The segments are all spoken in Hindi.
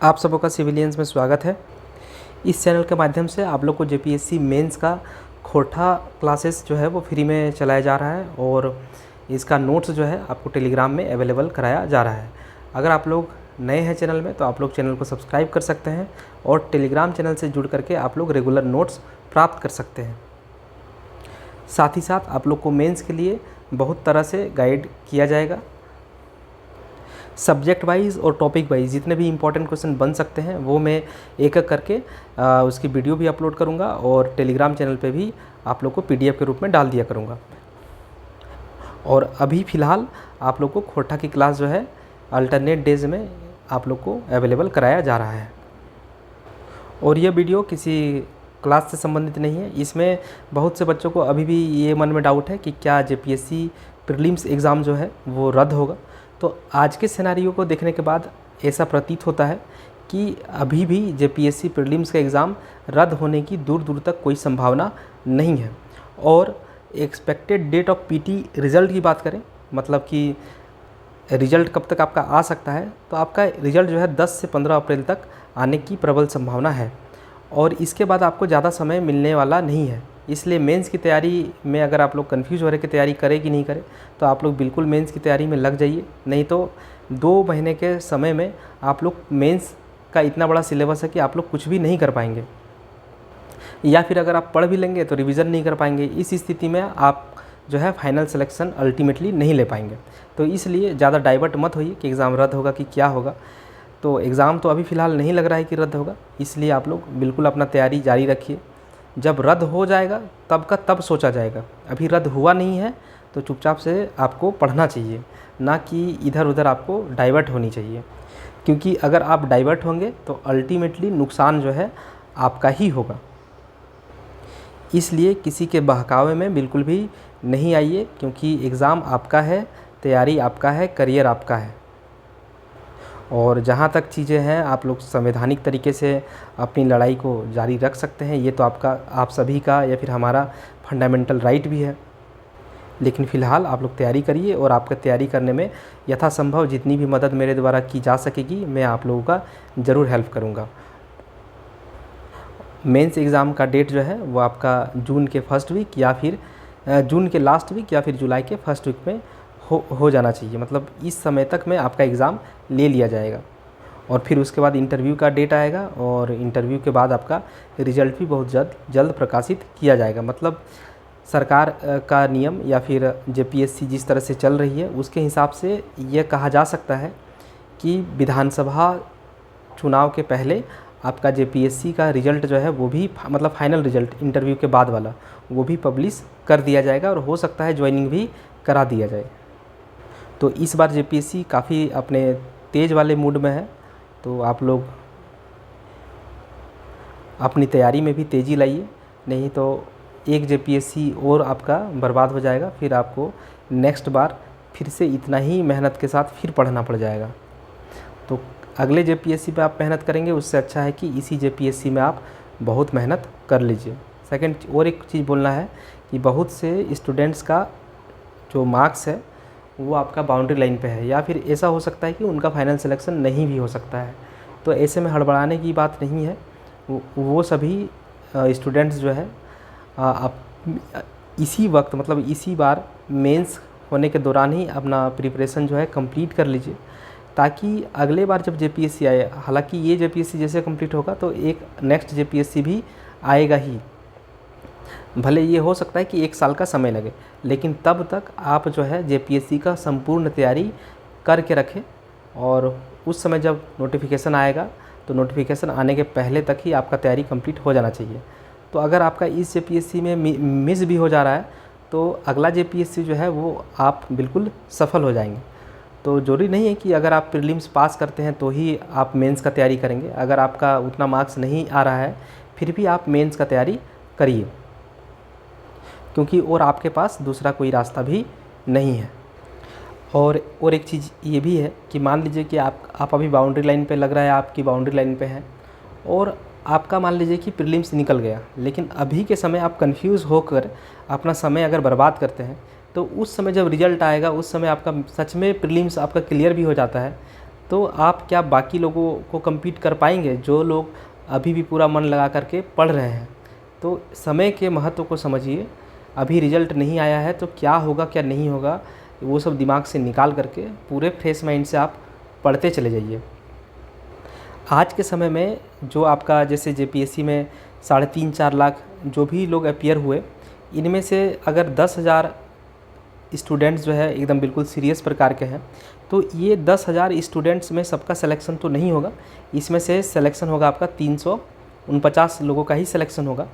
आप सबों का सिविलियंस में स्वागत है। इस चैनल के माध्यम से आप लोग को जेपीएससी मेंस का खोटा क्लासेस जो है वो फ्री में चलाया जा रहा है और इसका नोट्स जो है आपको टेलीग्राम में अवेलेबल कराया जा रहा है। अगर आप लोग नए हैं चैनल में तो आप लोग चैनल को सब्सक्राइब कर सकते हैं और टेलीग्राम चैनल से जुड़ करके आप लोग रेगुलर नोट्स प्राप्त कर सकते हैं। साथ ही साथ आप लोग को मेंस के लिए बहुत तरह से गाइड किया जाएगा। सब्जेक्ट वाइज और टॉपिक वाइज जितने भी इंपॉर्टेंट क्वेश्चन बन सकते हैं वो मैं एक एक करके उसकी वीडियो भी अपलोड करूंगा और टेलीग्राम चैनल पे भी आप लोग को पीडीएफ के रूप में डाल दिया करूंगा। और अभी फ़िलहाल आप लोग को खोटा की क्लास जो है अल्टरनेट डेज में आप लोग को अवेलेबल कराया जा रहा है। और यह वीडियो किसी क्लास से संबंधित नहीं है। इसमें बहुत से बच्चों को अभी भी ये मन में डाउट है कि क्या जेपीएससी प्रीलिम्स एग्ज़ाम जो है वो रद्द होगा। तो आज के सिनेरियो को देखने के बाद ऐसा प्रतीत होता है कि अभी भी जेपीएससी प्रीलिम्स का एग्ज़ाम रद्द होने की दूर दूर तक कोई संभावना नहीं है। और expected date of PT result की बात करें, मतलब कि रिज़ल्ट कब तक आपका आ सकता है, तो आपका रिज़ल्ट जो है 10 से 15 अप्रैल तक आने की प्रबल संभावना है और इसके बाद आपको ज़्यादा समय मिलने वाला नहीं है। इसलिए मेंस की तैयारी में अगर आप लोग कंफ्यूज हो रहे कि तैयारी करें कि नहीं करें, तो आप लोग बिल्कुल मेंस की तैयारी में लग जाइए। नहीं तो 2 महीने के समय में आप लोग मेंस का इतना बड़ा सिलेबस है कि आप लोग कुछ भी नहीं कर पाएंगे, या फिर अगर आप पढ़ भी लेंगे तो रिवीजन नहीं कर पाएंगे। इस स्थिति में आप जो है फाइनल सिलेक्शन अल्टीमेटली नहीं ले पाएंगे। तो इसलिए ज़्यादा डाइवर्ट मत होइए कि एग्ज़ाम रद्द होगा कि क्या होगा। तो एग्ज़ाम तो अभी फ़िलहाल नहीं लग रहा है कि रद्द होगा, इसलिए आप लोग बिल्कुल अपना तैयारी जारी रखिए। जब रद्द हो जाएगा तब का तब सोचा जाएगा। अभी रद्द हुआ नहीं है तो चुपचाप से आपको पढ़ना चाहिए, ना कि इधर उधर आपको डाइवर्ट होनी चाहिए। क्योंकि अगर आप डाइवर्ट होंगे तो अल्टीमेटली नुकसान जो है आपका ही होगा। इसलिए किसी के बहकावे में बिल्कुल भी नहीं आइए, क्योंकि एग्ज़ाम आपका है, तैयारी आपका है, करियर आपका है। और जहाँ तक चीज़ें हैं आप लोग संवैधानिक तरीके से अपनी लड़ाई को जारी रख सकते हैं। ये तो आप सभी का या फिर हमारा फंडामेंटल राइट भी है। लेकिन फ़िलहाल आप लोग तैयारी करिए और आपका तैयारी करने में यथासंभव जितनी भी मदद मेरे द्वारा की जा सकेगी मैं आप लोगों का ज़रूर हेल्प करूँगा। मेंस एग्ज़ाम का डेट जो है वो आपका जून के फर्स्ट वीक या फिर जून के लास्ट वीक या फिर जुलाई के फर्स्ट वीक में हो जाना चाहिए। मतलब इस समय तक में आपका एग्ज़ाम ले लिया जाएगा और फिर उसके बाद इंटरव्यू का डेट आएगा और इंटरव्यू के बाद आपका रिज़ल्ट भी बहुत जल्द प्रकाशित किया जाएगा। मतलब सरकार का नियम या फिर जेपीएससी जिस तरह से चल रही है उसके हिसाब से ये कहा जा सकता है कि विधानसभा चुनाव के पहले आपका जेपीएससी का रिज़ल्ट जो है वो भी मतलब फाइनल रिज़ल्ट इंटरव्यू के बाद वाला वो भी पब्लिश कर दिया जाएगा और हो सकता है ज्वाइनिंग भी करा दिया जाए। तो इस बार जेपीएससी काफ़ी अपने तेज़ वाले मूड में है, तो आप लोग अपनी तैयारी में भी तेज़ी लाइए, नहीं तो एक जेपीएससी और आपका बर्बाद हो जाएगा। फिर आपको नेक्स्ट बार फिर से इतना ही मेहनत के साथ फिर पढ़ना पड़ जाएगा। तो अगले जेपीएससी पे आप मेहनत करेंगे, उससे अच्छा है कि इसी जेपीएससी में आप बहुत मेहनत कर लीजिए। सेकंड और एक चीज़ बोलना है कि बहुत से स्टूडेंट्स का जो मार्क्स है वो आपका बाउंड्री लाइन पे है, या फिर ऐसा हो सकता है कि उनका फाइनल सिलेक्शन नहीं भी हो सकता है। तो ऐसे में हड़बड़ाने की बात नहीं है। वो सभी स्टूडेंट्स जो है आप इसी वक्त मतलब इसी बार मेंस होने के दौरान ही अपना प्रिपरेशन जो है कंप्लीट कर लीजिए, ताकि अगले बार जब जेपीएससी आए, हालांकि ये जेपीएससी जैसे कंप्लीट होगा तो एक नेक्स्ट जेपीएससी भी आएगा ही। भले ये हो सकता है कि 1 साल का समय लगे, लेकिन तब तक आप जो है जेपीएससी का संपूर्ण तैयारी करके रखें और उस समय जब नोटिफिकेशन आएगा तो नोटिफिकेशन आने के पहले तक ही आपका तैयारी कंप्लीट हो जाना चाहिए। तो अगर आपका इस जेपीएससी में मिस भी हो जा रहा है तो अगला जेपीएससी जो है वो आप बिल्कुल सफल हो जाएंगे। तो ज़रूरी नहीं है कि अगर आप प्रीलिम्स पास करते हैं तो ही आप मेंस का तैयारी करेंगे। अगर आपका उतना मार्क्स नहीं आ रहा है फिर भी आप मेंस का तैयारी करिए, क्योंकि और आपके पास दूसरा कोई रास्ता भी नहीं है। और एक चीज़ ये भी है कि मान लीजिए कि आप अभी बाउंड्री लाइन पे लग रहा है, आपकी बाउंड्री लाइन पे है और आपका मान लीजिए कि प्रीलिम्स निकल गया, लेकिन अभी के समय आप कंफ्यूज होकर अपना समय अगर बर्बाद करते हैं तो उस समय जब रिज़ल्ट आएगा उस समय आपका सच में प्रीलिम्स आपका क्लियर भी हो जाता है तो आप क्या बाकी लोगों को कम्पीट कर पाएंगे जो लोग अभी भी पूरा मन लगा करके पढ़ रहे हैं? तो समय के महत्व को समझिए। अभी रिजल्ट नहीं आया है तो क्या होगा क्या नहीं होगा वो सब दिमाग से निकाल करके पूरे फ्रेश माइंड से आप पढ़ते चले जाइए। आज के समय में जो आपका जैसे जेपीएससी में 3.5-4 लाख जो भी लोग अपीयर हुए, इनमें से अगर 10,000 स्टूडेंट्स जो है एकदम बिल्कुल सीरियस प्रकार के हैं, तो ये 10,000 स्टूडेंट्स में सबका सिलेक्शन तो नहीं होगा। इसमें से सिलेक्शन होगा आपका 349 लोगों का ही सिलेक्शन होगा।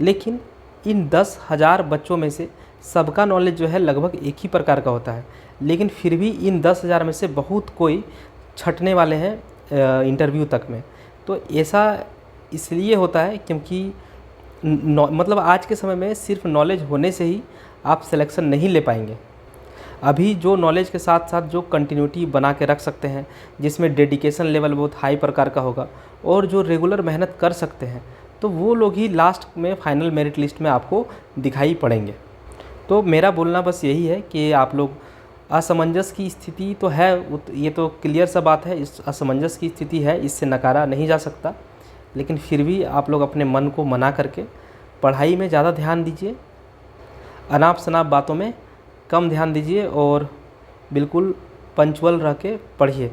लेकिन इन 10,000 बच्चों में से सबका नॉलेज जो है लगभग एक ही प्रकार का होता है, लेकिन फिर भी इन 10,000 में से बहुत कोई छँटने वाले हैं इंटरव्यू तक में। तो ऐसा इसलिए होता है क्योंकि मतलब आज के समय में सिर्फ नॉलेज होने से ही आप सिलेक्शन नहीं ले पाएंगे। अभी जो नॉलेज के साथ साथ जो कंटिन्यूटी बना के रख सकते हैं, जिसमें डेडिकेशन लेवल बहुत हाई प्रकार का होगा और जो रेगुलर मेहनत कर सकते हैं, तो वो लोग ही लास्ट में फाइनल मेरिट लिस्ट में आपको दिखाई पड़ेंगे। तो मेरा बोलना बस यही है कि आप लोग असमंजस की स्थिति तो है, ये तो क्लियर सा बात है, इस असमंजस की स्थिति है, इससे नकारा नहीं जा सकता। लेकिन फिर भी आप लोग अपने मन को मना करके पढ़ाई में ज़्यादा ध्यान दीजिए, अनाप शनाप बातों में कम ध्यान दीजिए और बिल्कुल पंचुअल रह के पढ़िए,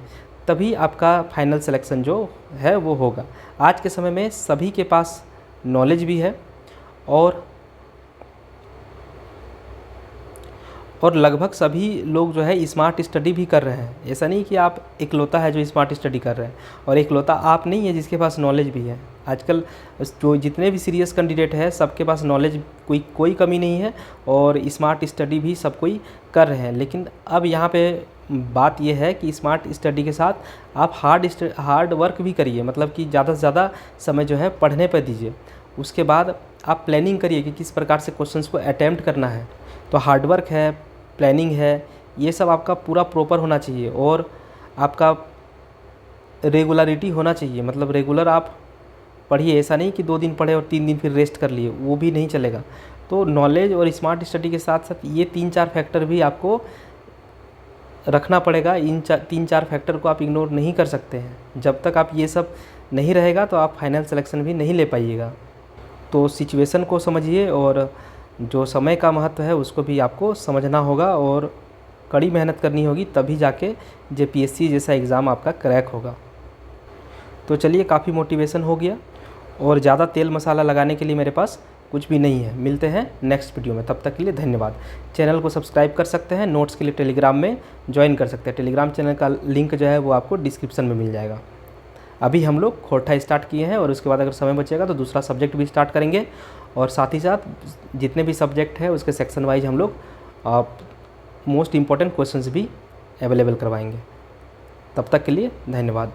तभी आपका फाइनल सिलेक्शन जो है वो होगा। आज के समय में सभी के पास नॉलेज भी है और लगभग सभी लोग जो है स्मार्ट स्टडी भी कर रहे हैं। ऐसा नहीं कि आप इकलौता है जो स्मार्ट स्टडी कर रहे हैं और इकलौता आप नहीं है जिसके पास नॉलेज भी है। आजकल जो जितने भी सीरियस कैंडिडेट है सबके पास नॉलेज कोई कमी नहीं है और स्मार्ट स्टडी भी सब कोई कर रहे हैं। लेकिन अब यहाँ पे बात यह है कि स्मार्ट स्टडी के साथ आप हार्ड वर्क भी करिए, मतलब कि ज़्यादा से ज़्यादा समय जो है पढ़ने पर दीजिए। उसके बाद आप प्लानिंग करिए कि किस प्रकार से क्वेश्चंस को अटैम्प्ट करना है। तो हार्ड वर्क है, प्लानिंग है, ये सब आपका पूरा प्रॉपर होना चाहिए और आपका रेगुलरिटी होना चाहिए। मतलब रेगुलर आप पढ़िए, ऐसा नहीं कि 2 दिन पढ़े और 3 दिन फिर रेस्ट कर लिए, वो भी नहीं चलेगा। तो नॉलेज और स्मार्ट स्टडी के साथ साथ ये 3-4 फैक्टर भी आपको रखना पड़ेगा। इन 3-4 फैक्टर को आप इग्नोर नहीं कर सकते हैं। जब तक आप ये सब नहीं रहेगा तो आप फाइनल सिलेक्शन भी नहीं ले पाइएगा। तो सिचुएशन को समझिए और जो समय का महत्व है उसको भी आपको समझना होगा और कड़ी मेहनत करनी होगी, तभी जाके जेपीएससी जैसा एग्ज़ाम आपका क्रैक होगा। तो चलिए, काफ़ी मोटिवेशन हो गया और ज़्यादा तेल मसाला लगाने के लिए मेरे पास कुछ भी नहीं है। मिलते हैं नेक्स्ट वीडियो में, तब तक के लिए धन्यवाद। चैनल को सब्सक्राइब कर सकते हैं, नोट्स के लिए टेलीग्राम में ज्वाइन कर सकते हैं। टेलीग्राम चैनल का लिंक जो है वो आपको डिस्क्रिप्शन में मिल जाएगा। अभी हम लोग खोटा स्टार्ट किए हैं और उसके बाद अगर समय बचेगा तो दूसरा सब्जेक्ट भी स्टार्ट करेंगे और साथ ही साथ जितने भी सब्जेक्ट है उसके सेक्शन वाइज हम लोग मोस्ट इम्पॉर्टेंट क्वेश्चंस भी अवेलेबल करवाएंगे। तब तक के लिए धन्यवाद।